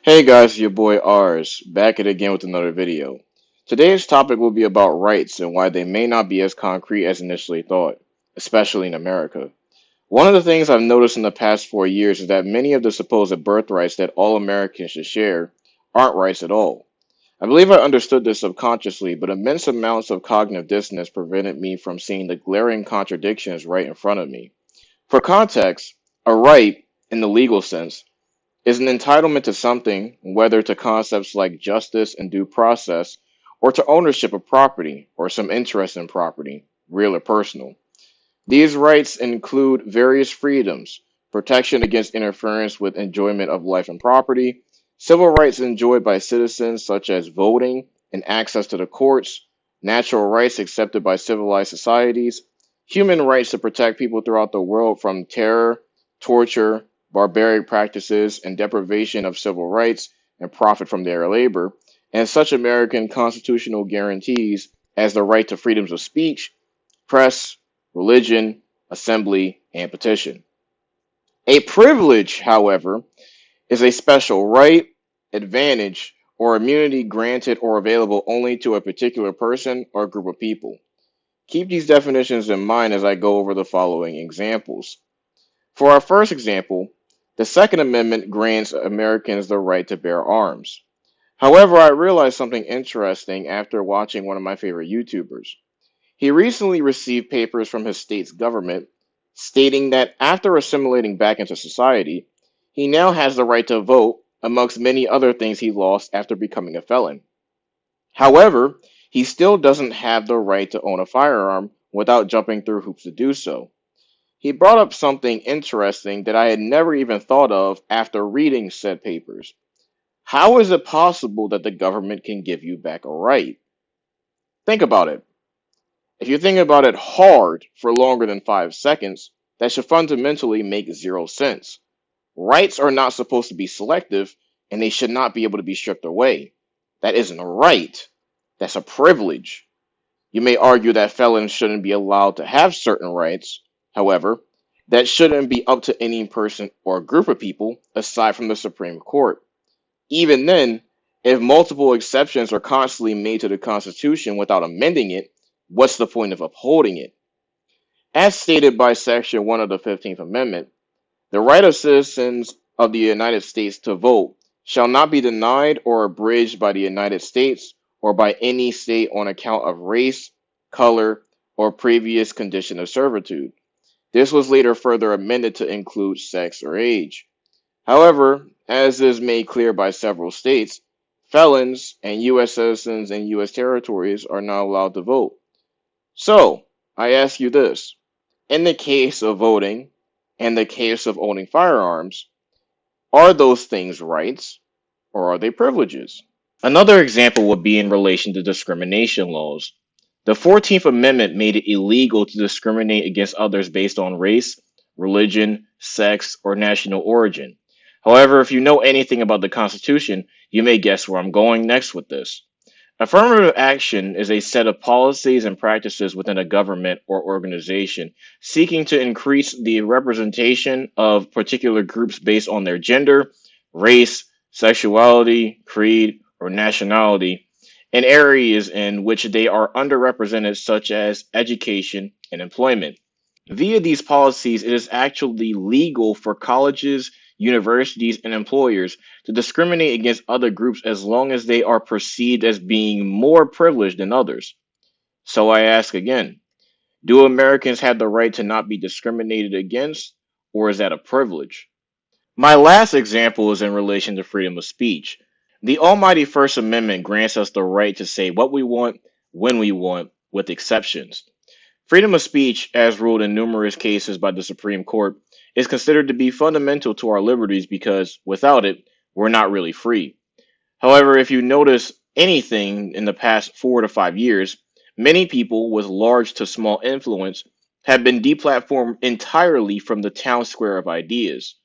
Hey guys, your boy Rs, back at it again with another video. Today's topic will be about rights and why they may not be as concrete as initially thought, especially in America. One of the things I've noticed in the past 4 years is that many of the supposed birthrights that all Americans should share aren't rights at all. I believe I understood this subconsciously, but immense amounts of cognitive dissonance prevented me from seeing the glaring contradictions right in front of me. For context, a right, in the legal sense, is an entitlement to something, whether to concepts like justice and due process, or to ownership of property or some interest in property, real or personal. These rights include various freedoms, protection against interference with enjoyment of life and property, civil rights enjoyed by citizens such as voting and access to the courts, natural rights accepted by civilized societies, human rights to protect people throughout the world from terror, torture, barbaric practices, and deprivation of civil rights and profit from their labor, and such American constitutional guarantees as the right to freedoms of speech, press, religion, assembly, and petition. A privilege, however, is a special right, advantage, or immunity granted or available only to a particular person or group of people. Keep these definitions in mind as I go over the following examples. For our first example, the Second Amendment grants Americans the right to bear arms. However, I realized something interesting after watching one of my favorite YouTubers. He recently received papers from his state's government stating that after assimilating back into society, he now has the right to vote, amongst many other things he lost after becoming a felon. However, he still doesn't have the right to own a firearm without jumping through hoops to do so. He brought up something interesting that I had never even thought of after reading said papers. How is it possible that the government can give you back a right? Think about it. If you think about it hard for longer than 5 seconds, that should fundamentally make zero sense. Rights are not supposed to be selective, and they should not be able to be stripped away. That isn't a right, that's a privilege. You may argue that felons shouldn't be allowed to have certain rights. However, that shouldn't be up to any person or group of people aside from the Supreme Court. Even then, if multiple exceptions are constantly made to the Constitution without amending it, what's the point of upholding it? As stated by Section 1 of the 15th Amendment, the right of citizens of the United States to vote shall not be denied or abridged by the United States or by any state on account of race, color, or previous condition of servitude. This was later further amended to include sex or age. However, as is made clear by several states, felons and U.S. citizens in U.S. territories are not allowed to vote. So, I ask you this. In the case of voting and the case of owning firearms, are those things rights or are they privileges? Another example would be in relation to discrimination laws. The 14th Amendment made it illegal to discriminate against others based on race, religion, sex, or national origin. However, if you know anything about the Constitution, you may guess where I'm going next with this. Affirmative action is a set of policies and practices within a government or organization seeking to increase the representation of particular groups based on their gender, race, sexuality, creed, or nationality in areas in which they are underrepresented, such as education and employment. Via these policies, it is actually legal for colleges, universities, and employers to discriminate against other groups as long as they are perceived as being more privileged than others. So I ask again, do Americans have the right to not be discriminated against, or is that a privilege? My last example is in relation to freedom of speech. The almighty First Amendment grants us the right to say what we want, when we want, with exceptions. Freedom of speech, as ruled in numerous cases by the Supreme Court, is considered to be fundamental to our liberties because, without it, we're not really free. However, if you notice anything in the past 4 to 5 years, many people with large to small influence have been deplatformed entirely from the town square of ideas.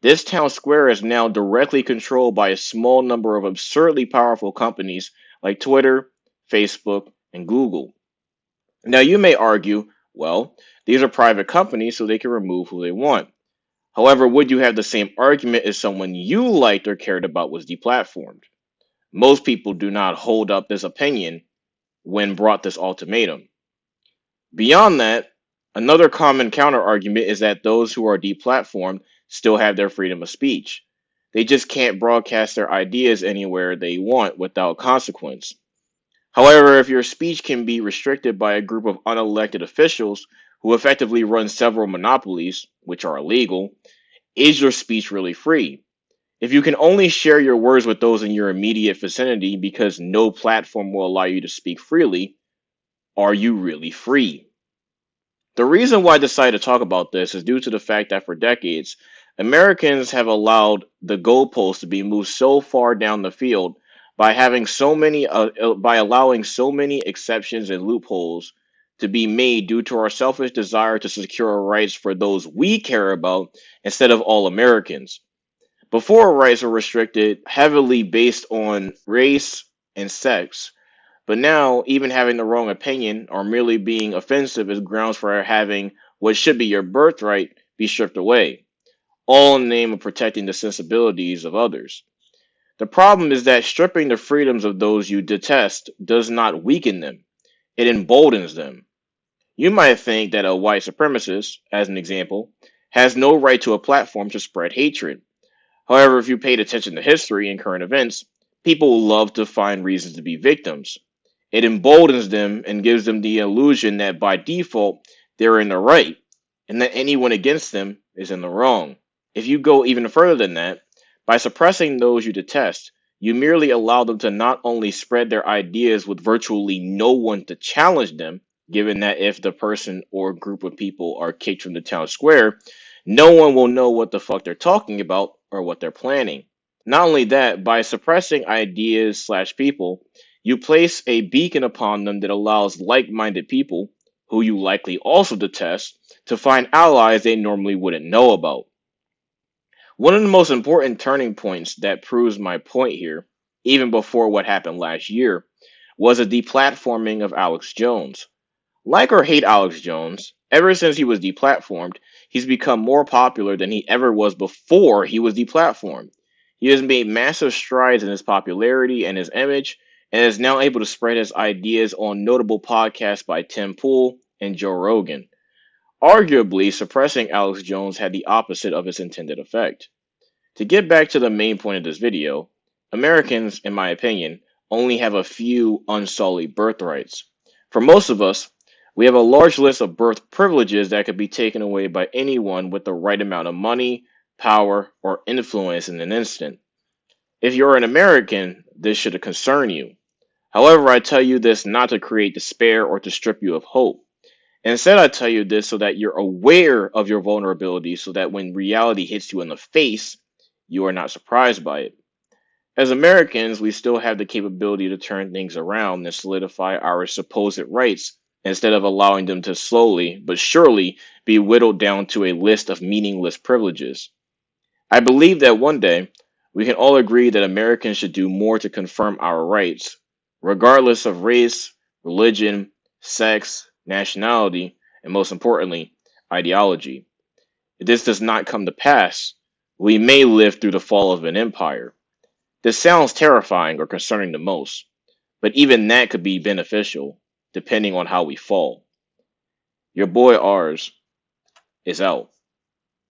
This town square is now directly controlled by a small number of absurdly powerful companies like Twitter, Facebook, and Google. Now, you may argue, well, these are private companies, so they can remove who they want. However, would you have the same argument if someone you liked or cared about was deplatformed? Most people do not hold up this opinion when brought this ultimatum. Beyond that, another common counterargument is that those who are deplatformed still have their freedom of speech. They just can't broadcast their ideas anywhere they want without consequence. However, if your speech can be restricted by a group of unelected officials who effectively run several monopolies, which are illegal, is your speech really free? If you can only share your words with those in your immediate vicinity because no platform will allow you to speak freely, are you really free? The reason why I decided to talk about this is due to the fact that for decades, Americans have allowed the goalposts to be moved so far down the field by by allowing so many exceptions and loopholes to be made due to our selfish desire to secure rights for those we care about instead of all Americans. Before, rights were restricted heavily based on race and sex, but now, even having the wrong opinion or merely being offensive is grounds for having what should be your birthright be stripped away, all in the name of protecting the sensibilities of others. The problem is that stripping the freedoms of those you detest does not weaken them, it emboldens them. You might think that a white supremacist, as an example, has no right to a platform to spread hatred. However, if you paid attention to history and current events, people love to find reasons to be victims. It emboldens them and gives them the illusion that by default they're in the right and that anyone against them is in the wrong. If you go even further than that, by suppressing those you detest, you merely allow them to not only spread their ideas with virtually no one to challenge them, given that if the person or group of people are kicked from the town square, no one will know what the fuck they're talking about or what they're planning. Not only that, by suppressing ideas slash people, you place a beacon upon them that allows like minded people, who you likely also detest, to find allies they normally wouldn't know about. One of the most important turning points that proves my point here, even before what happened last year, was a deplatforming of Alex Jones. Like or hate Alex Jones, ever since he was deplatformed, he's become more popular than he ever was before he was deplatformed. He has made massive strides in his popularity and his image, and is now able to spread his ideas on notable podcasts by Tim Pool and Joe Rogan. Arguably, suppressing Alex Jones had the opposite of its intended effect. To get back to the main point of this video, Americans, in my opinion, only have a few unsullied birthrights. For most of us, we have a large list of birth privileges that could be taken away by anyone with the right amount of money, power, or influence in an instant. If you're an American, this should concern you. However, I tell you this not to create despair or to strip you of hope. Instead, I tell you this so that you're aware of your vulnerability so that when reality hits you in the face, you are not surprised by it. As Americans, we still have the capability to turn things around and solidify our supposed rights instead of allowing them to slowly but surely be whittled down to a list of meaningless privileges. I believe that one day we can all agree that Americans should do more to confirm our rights, regardless of race, religion, sex, nationality, and most importantly, ideology. If this does not come to pass, we may live through the fall of an empire. This sounds terrifying or concerning the most, but even that could be beneficial, depending on how we fall. Your boy Rs is out.